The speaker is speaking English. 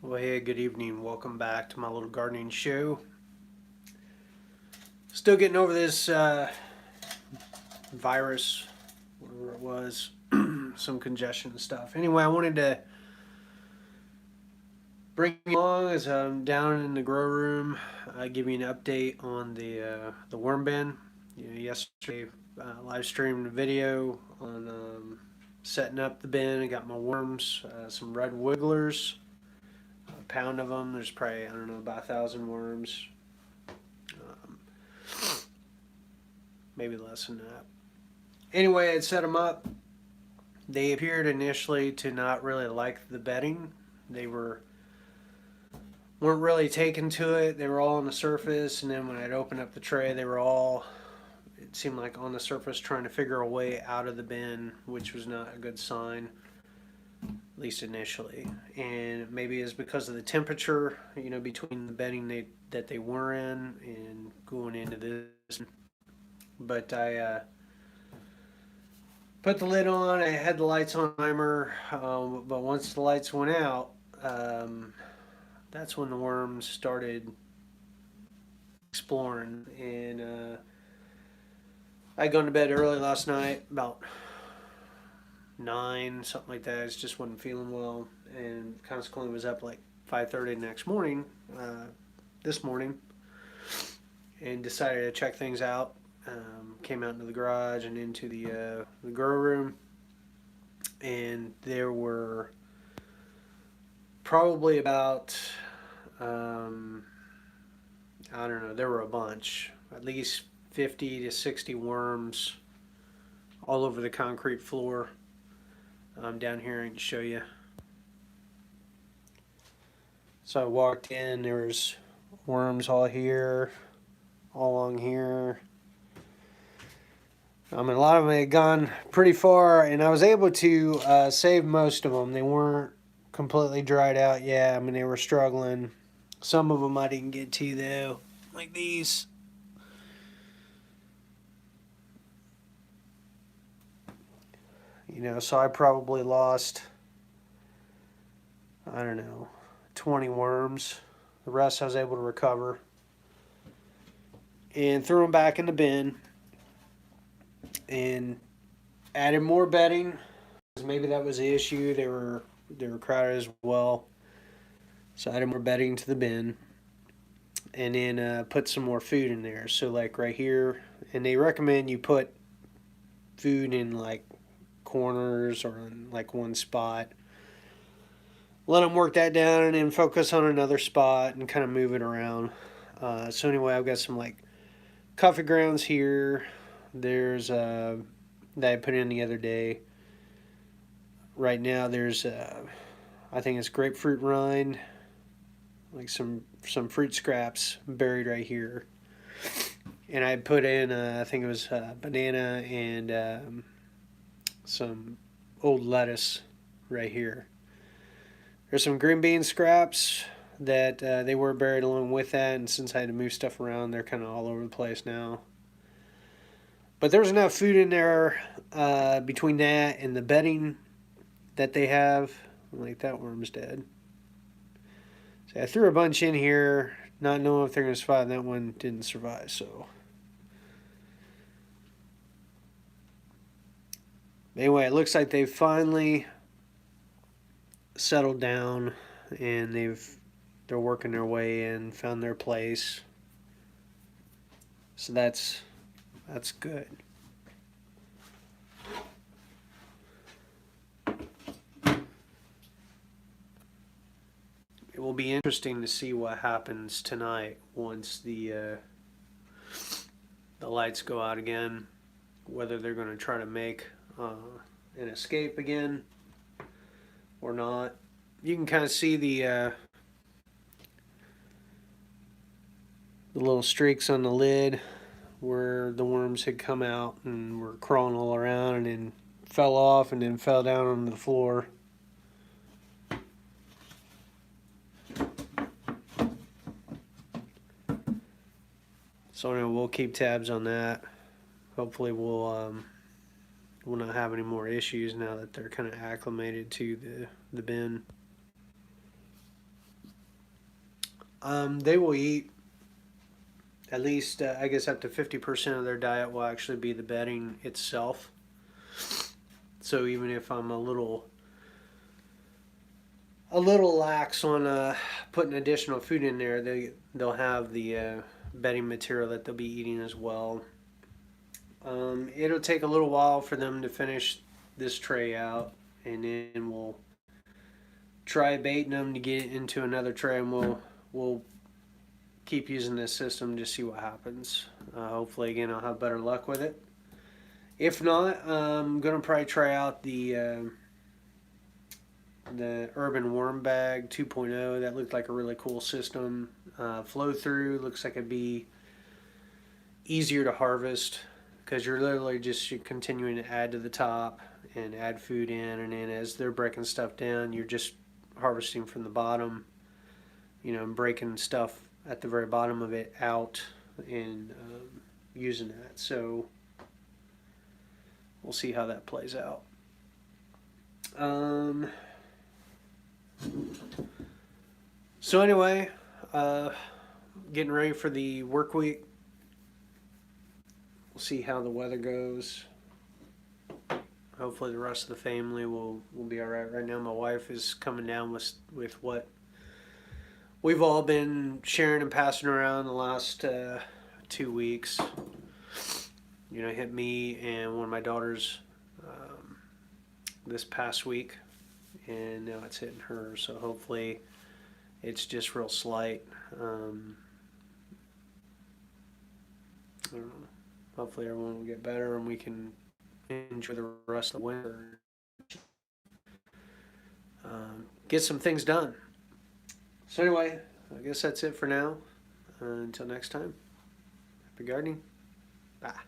Well, hey, good evening. Welcome back to my little gardening show. Still getting over this virus, whatever it was, some congestion and stuff. Anyway, I wanted to bring you along as I'm down in the grow room, give you an update on the worm bin. Yesterday live streamed a video on setting up the bin. I got my worms, some red wigglers, a pound of them. There's probably, I don't know, about 1,000 worms. Um, Maybe less than that. Anyway, I'd set them up. They appeared initially to not really like the bedding. They weren't really taken to it. They were all on the surface, and then when I'd open up the tray, they were all, it seemed like, on the surface trying to figure a way out of the bin, which was not a good sign, at least initially. And maybe it's because of the temperature, between the bedding that they were in and going into this. But I put the lid on. I had the lights on timer, but once the lights went out, that's when the worms started exploring. And I'd gone to bed early last night, about 9, something like that. I just wasn't feeling well, and consequently was up like 5:30 the next morning, this morning, and decided to check things out. Came out into the garage and into the grow room, and there were probably about I don't know, there were a bunch, at least 50 to 60 worms all over the concrete floor. Down here I can show you. So I walked in, there was worms all here, all along here. A lot of them had gone pretty far, and I was able to save most of them. They weren't completely dried out yet. They were struggling. Some of them I didn't get to, though, like these. So I probably lost, I don't know, 20 worms. The rest I was able to recover and threw them back in the bin and added more bedding. Maybe that was the issue. They were crowded as well. So I added more bedding to the bin, and then put some more food in there. So like right here, and they recommend you put food in like corners or in like one spot. Let them work that down and then focus on another spot and kind of move it around. So anyway, I've got some like coffee grounds here. There's that I put in the other day. Right now there's I think it's grapefruit rind, like some fruit scraps buried right here. And I put in I think it was banana and some old lettuce right here. There's some green bean scraps that they were buried along with that, and since I had to move stuff around, they're kind of all over the place now. But there's enough food in there between that and the bedding that they have. Like that worm's dead. So I threw a bunch in here, not knowing if they're going to survive. That one didn't survive, so. Anyway, it looks like they've finally settled down and they're working their way in, found their place. So that's good. It will be interesting to see what happens tonight once the lights go out again, whether they're going to try to make an escape again or not. You can kind of see the little streaks on the lid where the worms had come out and were crawling all around and then fell off and then fell down onto the floor. So anyway, we'll keep tabs on that. Hopefully we'll not have any more issues now that they're kind of acclimated to the bin. They will eat at least, I guess, up to 50% of their diet will actually be the bedding itself. So even if I'm a little lax on putting additional food in there, they'll have the bedding material that they'll be eating as well. It'll take a little while for them to finish this tray out, and then we'll try baiting them to get into another tray, and we'll keep using this system to see what happens. Hopefully, again, I'll have better luck with it. If not, I'm gonna probably try out the Urban Worm Bag 2.0. That looked like a really cool system. Flow through looks like it'd be easier to harvest because you're literally just continuing to add to the top and add food in, and then as they're breaking stuff down, you're just harvesting from the bottom, and breaking stuff at the very bottom of it out and using that. So we'll see how that plays out. So anyway, getting ready for the work week. We'll see how the weather goes. Hopefully the rest of the family will be all right. Right now my wife is coming down with what we've all been sharing and passing around the last 2 weeks. Hit me and one of my daughters this past week, and now it's hitting her. So hopefully it's just real slight. I don't know. Hopefully everyone will get better and we can enjoy the rest of the winter. Get some things done. So anyway, I guess that's it for now. Until next time, happy gardening. Bye.